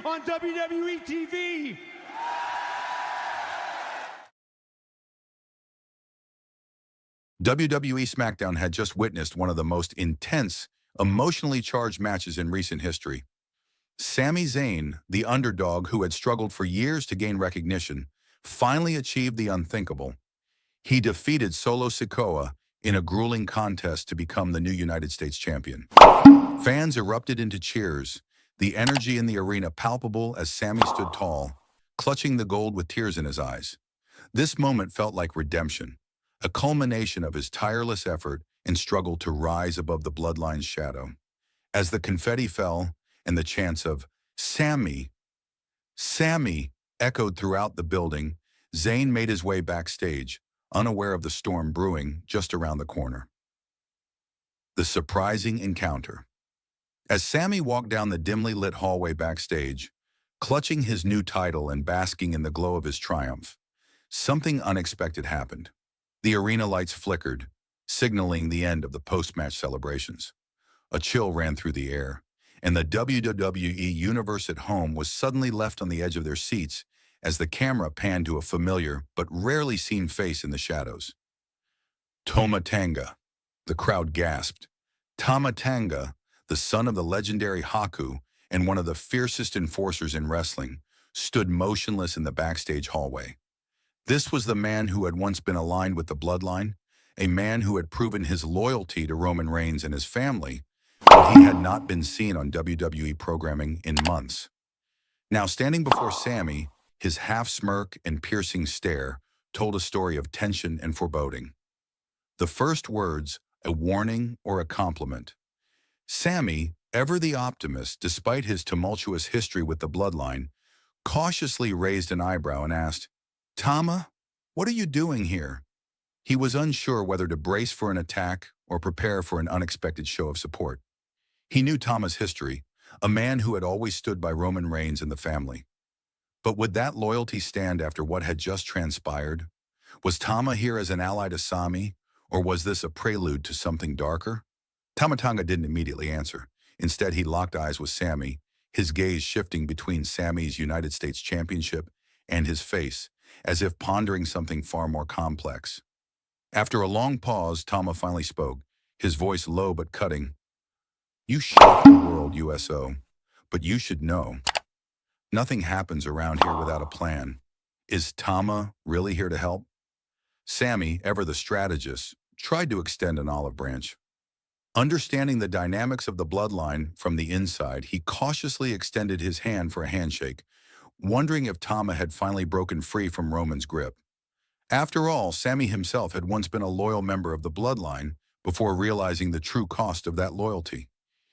on WWE TV. WWE SmackDown had just witnessed one of the most intense, emotionally charged matches in recent history. Sami Zayn, the underdog who had struggled for years to gain recognition, finally achieved the unthinkable. He defeated Solo Sikoa in a grueling contest to become the new United States champion. Fans erupted into cheers, the energy in the arena palpable as Sami stood tall, clutching the gold with tears in his eyes. This moment felt like redemption, a culmination of his tireless effort and struggle to rise above the Bloodline's shadow. As the confetti fell and the chants of "Sami, Sami" echoed throughout the building, Zayn made his way backstage, unaware of the storm brewing just around the corner. The surprising encounter. As Sami walked down the dimly lit hallway backstage, clutching his new title and basking in the glow of his triumph, something unexpected happened. The arena lights flickered, signaling the end of the post-match celebrations. A chill ran through the air, and the WWE Universe at home was suddenly left on the edge of their seats as the camera panned to a familiar but rarely seen face in the shadows. Tama Tonga, the crowd gasped. Tama Tonga, the son of the legendary Haku and one of the fiercest enforcers in wrestling, stood motionless in the backstage hallway. This was the man who had once been aligned with the Bloodline, a man who had proven his loyalty to Roman Reigns and his family, but he had not been seen on WWE programming in months. Now, standing before Sami, his half-smirk and piercing stare told a story of tension and foreboding. The first words, a warning or a compliment. Sami, ever the optimist despite his tumultuous history with the Bloodline, cautiously raised an eyebrow and asked, "Tama, what are you doing here?" He was unsure whether to brace for an attack or prepare for an unexpected show of support. He knew Tama's history, a man who had always stood by Roman Reigns and the family. But would that loyalty stand after what had just transpired? Was Tama here as an ally to Sami, or was this a prelude to something darker? Tama Tonga didn't immediately answer. Instead, he locked eyes with Sami, his gaze shifting between Sami's United States Championship and his face, as if pondering something far more complex. After a long pause, Tama finally spoke, his voice low but cutting. "You shock the world, USO, but you should know. Nothing happens around here without a plan. Is Tama really here to help?" Sami, ever the strategist, tried to extend an olive branch. Understanding the dynamics of the Bloodline from the inside, he cautiously extended his hand for a handshake, wondering if Tama had finally broken free from Roman's grip. After all, Sami himself had once been a loyal member of the Bloodline before realizing the true cost of that loyalty.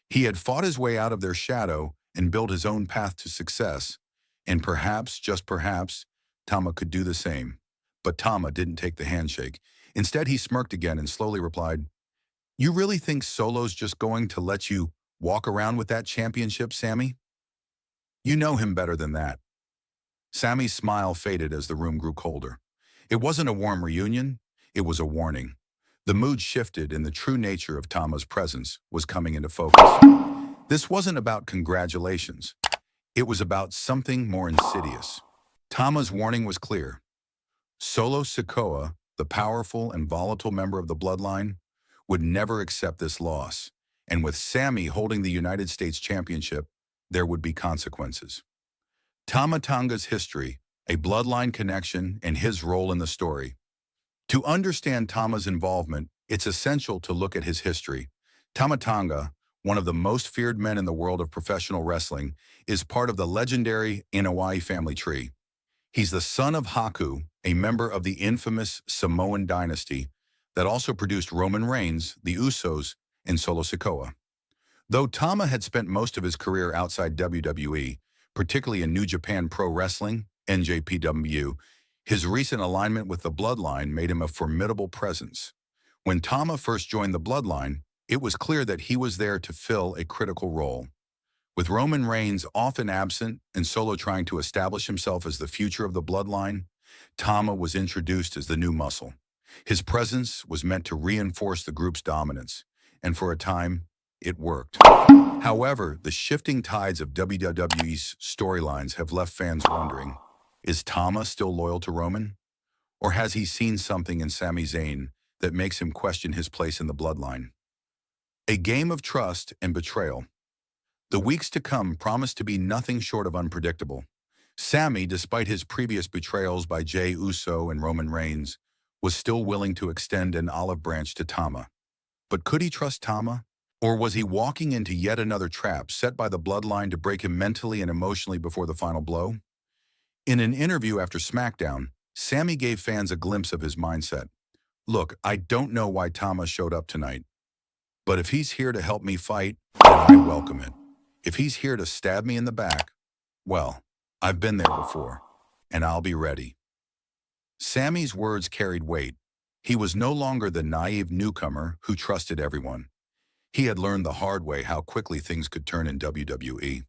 He had fought his way out of their shadow and built his own path to success, and perhaps, just perhaps, Tama could do the same. But Tama didn't take the handshake. Instead, he smirked again and slowly replied, "You really think Solo's just going to let you walk around with that championship, Sami? You know him better than that." Sami's smile faded as the room grew colder. It wasn't a warm reunion, it was a warning. The mood shifted and the true nature of Tama's presence was coming into focus. This wasn't about congratulations. It was about something more insidious. Tama's warning was clear. Solo Sikoa, the powerful and volatile member of the Bloodline, would never accept this loss, and with Sami holding the United States Championship, there would be consequences. Tama Tonga's history, a Bloodline connection, and his role in the story. To understand Tama's involvement, it's essential to look at his history. Tama Tonga, one of the most feared men in the world of professional wrestling, is part of the legendary Inoue family tree. He's the son of Haku, a member of the infamous Samoan dynasty that also produced Roman Reigns, the Usos, and Solo Sikoa. Though Tama had spent most of his career outside WWE, particularly in New Japan Pro Wrestling, NJPW, his recent alignment with the Bloodline made him a formidable presence. When Tama first joined the Bloodline, it was clear that he was there to fill a critical role. With Roman Reigns often absent and Solo trying to establish himself as the future of the Bloodline, Tama was introduced as the new muscle. His presence was meant to reinforce the group's dominance, and for a time, it worked. However, the shifting tides of WWE's storylines have left fans wondering, is Tama still loyal to Roman? Or has he seen something in Sami Zayn that makes him question his place in the bloodline? A game of trust and betrayal. The weeks to come promise to be nothing short of unpredictable. Sami, despite his previous betrayals by Jey Uso and Roman Reigns, was still willing to extend an olive branch to Tama. But could he trust Tama? Or was he walking into yet another trap set by the bloodline to break him mentally and emotionally before the final blow? In an interview after SmackDown, Sami gave fans a glimpse of his mindset. Look, I don't know why Tama showed up tonight, but if he's here to help me fight, then I welcome it. If he's here to stab me in the back, well, I've been there before, and I'll be ready. Sami's words carried weight. He was no longer the naive newcomer who trusted everyone. He had learned the hard way how quickly things could turn in WWE.